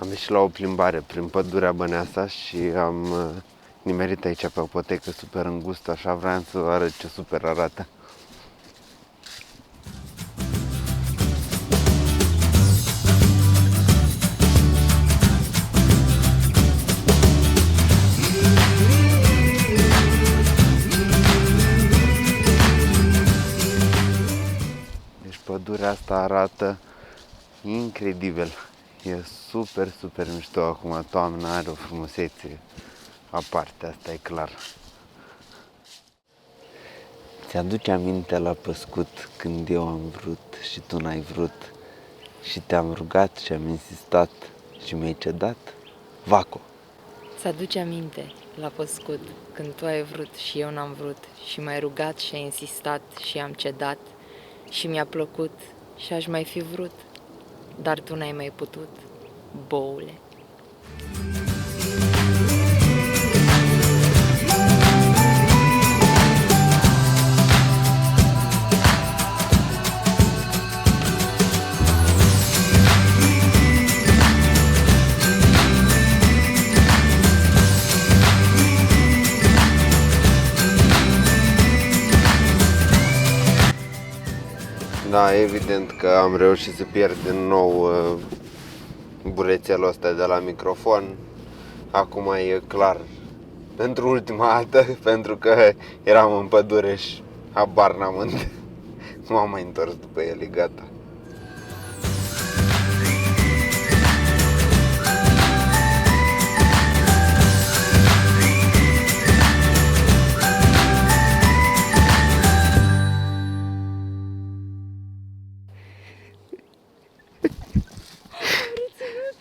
Am ieșit la o plimbare prin pădurea Băneasa și am nimerit aici pe o potecă super îngustă, așa vreau să vă arăt ce super arată. Deci pădurea asta arată incredibil. E super, super mișto acum, toamna are o frumusețe aparte, asta e clar. Ți-aduce aminte la Păscut când eu am vrut și tu n-ai vrut și te-am rugat și am insistat și mi-ai cedat? Vaco! Ți-aduce aminte la Păscut când tu ai vrut și eu n-am vrut și m-ai rugat și ai insistat și am cedat și mi-a plăcut și aș mai fi vrut, dar tu n-ai mai putut, boule. Da, evident că am reușit să pierd din nou bulețelul ăsta de la microfon. Acum e clar pentru ultima dată, pentru că eram în pădure și habar n-am unde. Nu m-am mai întors după el, e gata.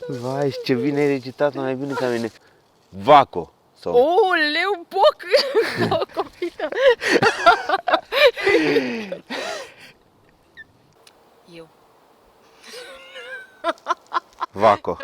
Vai, și ce bine ai recitat, mai bine ca mine. Vaco! Sau... Leu boc! O copită! Eu. Vaco!